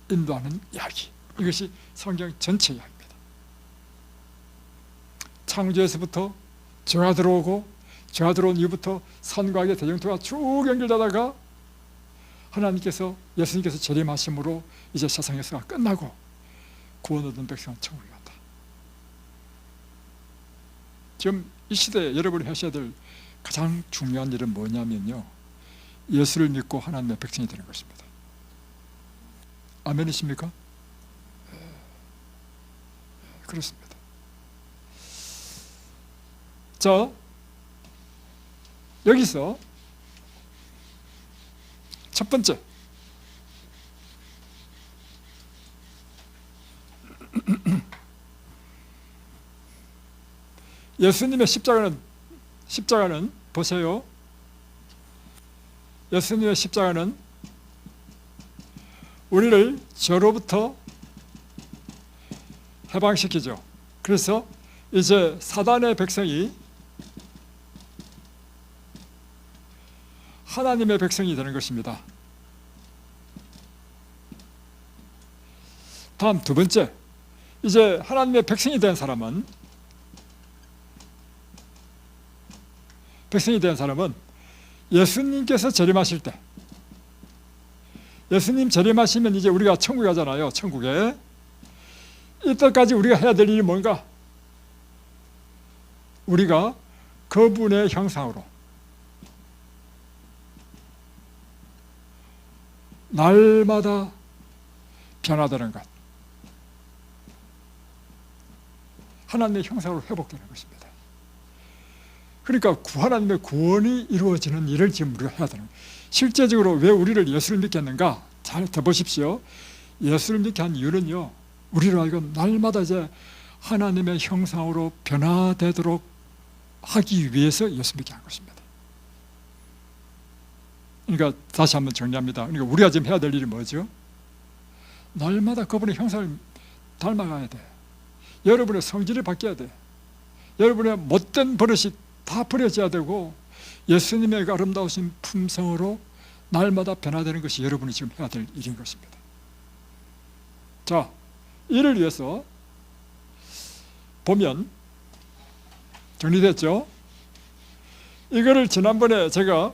Speaker 1: 인도하는 이야기, 이것이 성경 전체 이야기입니다. 창조에서부터 죄가 들어오고, 죄가 들어온 이후부터 선과 악의 대정토가 쭉 연결되다가 하나님께서, 예수님께서 재림하심으로 이제 세상에서가 끝나고 구원 얻은 백성은 천국에 간다. 지금 이 시대에 여러분이 하셔야 될 가장 중요한 일은 뭐냐면요, 예수를 믿고 하나님의 백성이 되는 것입니다. 아멘이십니까? 그렇습니다. 자, 여기서 첫 번째, 예수님의 십자가는 보세요. 예수님의 십자가는 우리를 죄로부터 해방시키죠. 그래서 이제 사단의 백성이 하나님의 백성이 되는 것입니다. 다음 두 번째, 이제 하나님의 백성이 된 사람은 예수님께서 재림하실 때, 예수님 재림하시면 이제 우리가 천국에 가잖아요. 천국에. 이때까지 우리가 해야 될 일이 뭔가? 우리가 그분의 형상으로 날마다 변화되는 것, 하나님의 형상으로 회복되는 것입니다. 그러니까 하나님의 구원이 이루어지는 일을 지금 우리가 해야 되는 거예요. 실제적으로 왜 우리를 예수를 믿겠는가? 잘 들어보십시오. 예수를 믿게 한 이유는요, 우리로 하여금 날마다 이제 하나님의 형상으로 변화되도록 하기 위해서 예수 믿게 한 것입니다. 그러니까 다시 한번 정리합니다. 그러니까 우리가 지금 해야 될 일이 뭐죠? 날마다 그분의 형상을 닮아가야 돼. 여러분의 성질이 바뀌어야 돼. 여러분의 못된 버릇이 다 버려져야 되고, 예수님의 아름다우신 품성으로 날마다 변화되는 것이 여러분이 지금 해야 될 일인 것입니다. 자, 이를 위해서 보면 정리됐죠? 이거를 지난번에 제가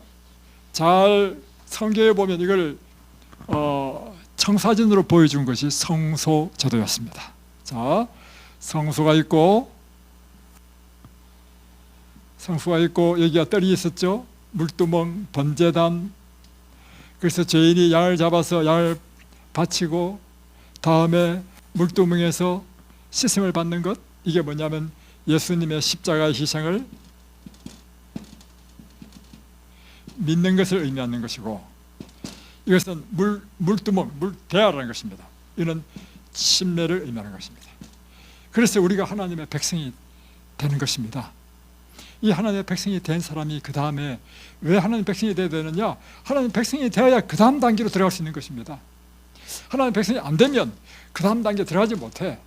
Speaker 1: 잘 성경에 보면 이걸 청사진으로 보여준 것이 성소제도였습니다. 자, 성소가 있고 여기가 뜰이 있었죠. 물두멍, 번제단. 그래서 죄인이 양을 잡아서 양을 바치고 다음에 물두멍에서 씻음을 받는 것, 이게 뭐냐면 예수님의 십자가의 희생을 믿는 것을 의미하는 것이고, 이것은 물두멍, 물대야라는 것입니다. 이는 침례를 의미하는 것입니다. 그래서 우리가 하나님의 백성이 되는 것입니다. 이 하나님의 백성이 된 사람이 그 다음에 왜 하나님의 백성이 되어야 되느냐? 하나님의 백성이 되어야 그 다음 단계로 들어갈 수 있는 것입니다. 하나님의 백성이 안 되면 그 다음 단계에 들어가지 못해.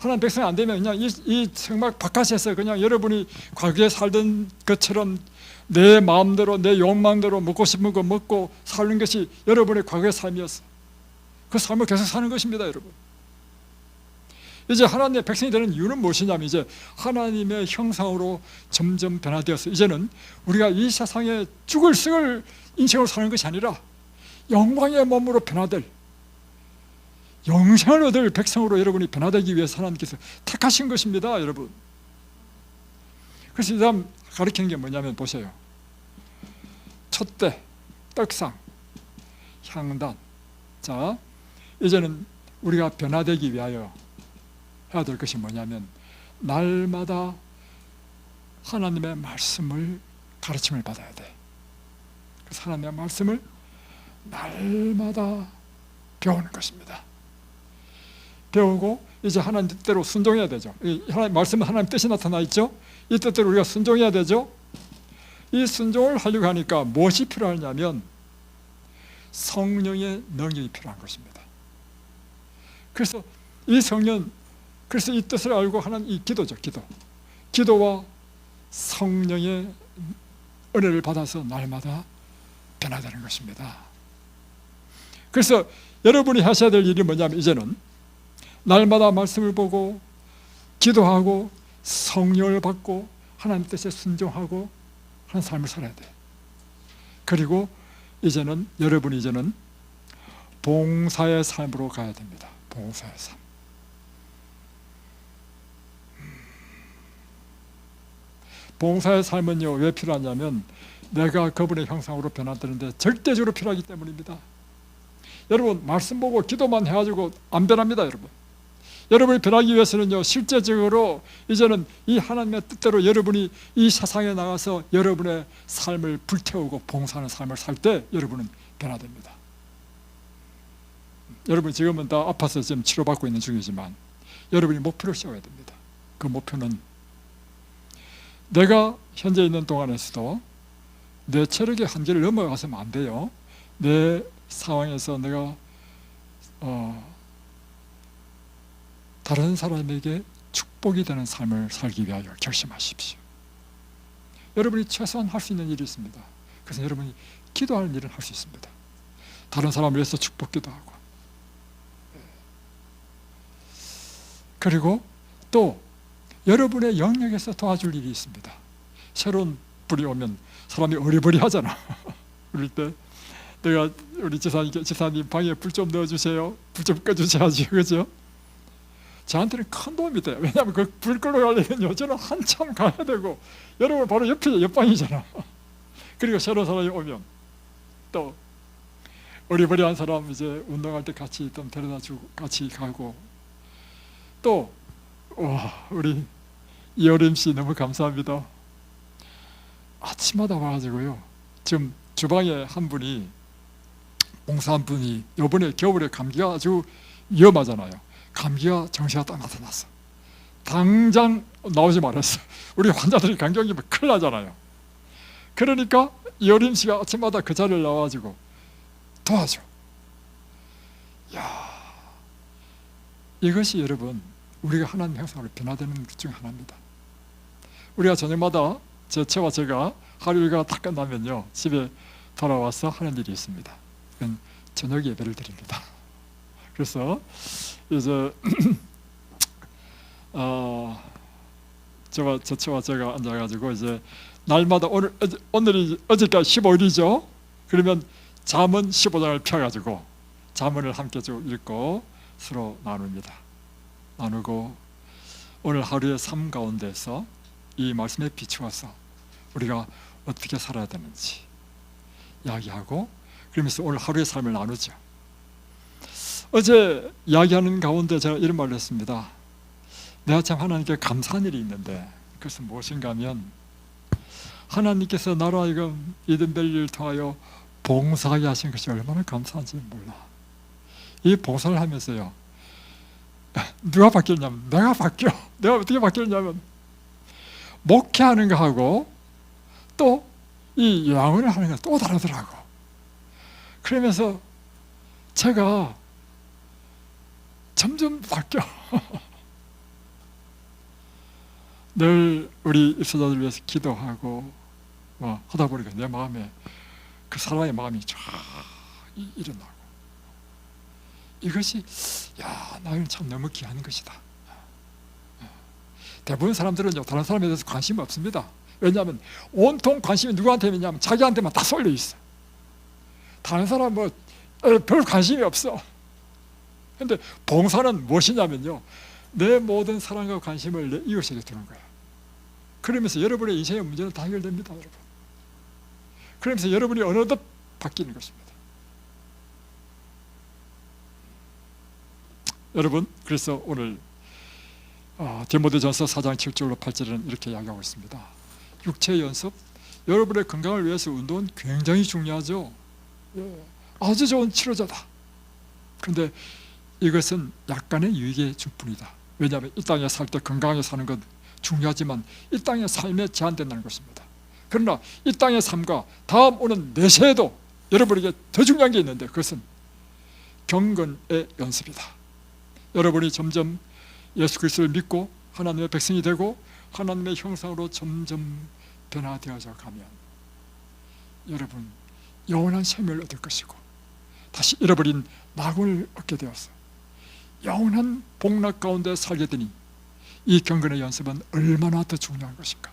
Speaker 1: 하나님 백성이 안 되면 그냥 이 성막 바깥에서 그냥 여러분이 과거에 살던 것처럼 내 마음대로 내 욕망대로 먹고 싶은 거 먹고 사는 것이 여러분의 과거의 삶이었어. 그 삶을 계속 사는 것입니다, 여러분. 이제 하나님의 백성이 되는 이유는 무엇이냐면 이제 하나님의 형상으로 점점 변화되어서 이제는 우리가 이 세상에 죽을 썩을 인생으로 사는 것이 아니라 영광의 몸으로 변화될 영생을 얻을 백성으로 여러분이 변화되기 위해서 하나님께서 택하신 것입니다, 여러분. 그래서 이 다음 가르치는 게 뭐냐면 보세요. 촛대, 떡상, 향단. 자, 이제는 우리가 변화되기 위하여 해야 될 것이 뭐냐면 날마다 하나님의 말씀을 가르침을 받아야 돼. 그래서 하나님의 말씀을 날마다 배우는 것입니다. 배우고 이제 하나님 뜻대로 순종해야 되죠. 하나님 말씀은 하나님 뜻이 나타나 있죠. 이 뜻대로 우리가 순종해야 되죠. 이 순종을 하려고 하니까 무엇이 필요하냐면 성령의 능력이 필요한 것입니다. 그래서 이 성령, 그래서 이 뜻을 알고 하는 이 기도죠. 기도와 성령의 은혜를 받아서 날마다 변화되는 것입니다. 그래서 여러분이 하셔야 될 일이 뭐냐면 이제는 날마다 말씀을 보고 기도하고 성령을 받고 하나님 뜻에 순종하고 하는 삶을 살아야 돼. 그리고 이제는 여러분이 이제는 봉사의 삶으로 가야 됩니다. 봉사의 삶. 봉사의 삶은요 왜 필요하냐면 내가 그분의 형상으로 변화되는데 절대적으로 필요하기 때문입니다. 여러분 말씀 보고 기도만 해가지고 안 변합니다, 여러분. 여러분이 변하기 위해서는요 실제적으로 이제는 이 하나님의 뜻대로 여러분이 이 세상에 나가서 여러분의 삶을 불태우고 봉사하는 삶을 살 때 여러분은 변화됩니다. 여러분 지금은 다 아파서 지금 치료받고 있는 중이지만 여러분이 목표를 세워야 됩니다. 그 목표는 내가 현재 있는 동안에서도 내 체력의 한계를 넘어가서는 안 돼요. 내 상황에서 내가 다른 사람에게 축복이 되는 삶을 살기 위하여 결심하십시오. 여러분이 최소한 할 수 있는 일이 있습니다. 그래서 여러분이 기도하는 일은 할 수 있습니다. 다른 사람을 위해서 축복기도 하고. 그리고 또 여러분의 영역에서 도와줄 일이 있습니다. 새로운 불이 오면 사람이 어리버리하잖아. 그럴 때 내가 우리 지사님 방에 불 좀 넣어주세요. 불 좀 꺼주셔야지, 그죠? 저한테는 큰 도움이 돼요. 왜냐하면 그 불 끌러 가려면 저는 한참 가야 되고 여러분 바로 옆방이잖아. 그리고 새로운 사람이 오면 또 어리버리한 사람 이제 운동할 때 같이 좀 데려다 주고 같이 가고 또 우리 이어림 씨 너무 감사합니다. 아침마다 와가지고요. 지금 주방에 한 분이 봉사한 분이 이번에 겨울에 감기가 아주 위험하잖아요. 감기가 정시가 딱 나타났어. 당장 나오지 말았어. 우리 환자들이 감기 오면 큰일 나잖아요. 그러니까 이어림 씨가 아침마다 그 자리를 나와가지고 도와줘. 야, 이것이 여러분 우리가 하나님 형상으로 변화되는 것 중 하나입니다. 우리가 저녁마다 제와 제가 하루 일과가 다 끝나면요 집에 돌아와서 하는 일이 있습니다. 그건 저녁 예배를 드립니다. 그래서 이제 저와 제가 앉아가지고 이제 날마다 오늘이 어제까지 15일이죠. 그러면 잠언 15장을 펴가지고 잠언을 함께 좀 읽고 서로 나누고 오늘 하루의 삶 가운데서 이 말씀에 비추어서 우리가 어떻게 살아야 되는지 이야기하고 그러면서 오늘 하루의 삶을 나누죠. 어제 이야기하는 가운데 제가 이런 말을 했습니다. 내가 참 하나님께 감사한 일이 있는데 그것은 무엇인가 하면 하나님께서 나로 하여금 이든벨리를 통하여 봉사하게 하신 것이 얼마나 감사한지 몰라. 이 봉사를 하면서요 누가 바뀌었냐면 내가 어떻게 바뀌었냐면 목회하는 거하고 또 이 요양원을 하는 거 또 다르더라고. 그러면서 제가 점점 바뀌어. 늘 우리 입사자들 위해서 기도하고 하다 보니까 내 마음에 그 사람의 마음이 쫙 일어나고, 이것이 나는 참 너무 귀한 것이다. 대부분 사람들은요, 다른 사람에 대해서 관심이 없습니다. 왜냐하면 온통 관심이 누구한테 있냐면 자기한테만 다 쏠려 있어. 다른 사람 별 관심이 없어. 근데 봉사는 무엇이냐면요, 내 모든 사랑과 관심을 내 이웃에게 두는 거야. 그러면서 여러분의 인생의 문제는 다 해결됩니다, 여러분. 그러면서 여러분이 어느덧 바뀌는 것입니다. 여러분, 그래서 오늘 디모데전서 4장 7절로 8절은 이렇게 이야기하고 있습니다. 육체 연습, 여러분의 건강을 위해서 운동은 굉장히 중요하죠. 아주 좋은 치료자다. 그런데 이것은 약간의 유익에 줄 뿐이다. 왜냐하면 이 땅에 살 때 건강하게 사는 것 중요하지만 이 땅의 삶에 제한된다는 것입니다. 그러나 이 땅의 삶과 다음 오는 내세에도 여러분에게 더 중요한 게 있는데, 그것은 경건의 연습이다. 여러분이 점점 예수 그리스도를 믿고 하나님의 백성이 되고 하나님의 형상으로 점점 변화되어져 가면 여러분 영원한 생명을 얻을 것이고, 다시 잃어버린 낙원을 얻게 되어서 영원한 복락 가운데 살게 되니 이 경건의 연습은 얼마나 더 중요한 것인가.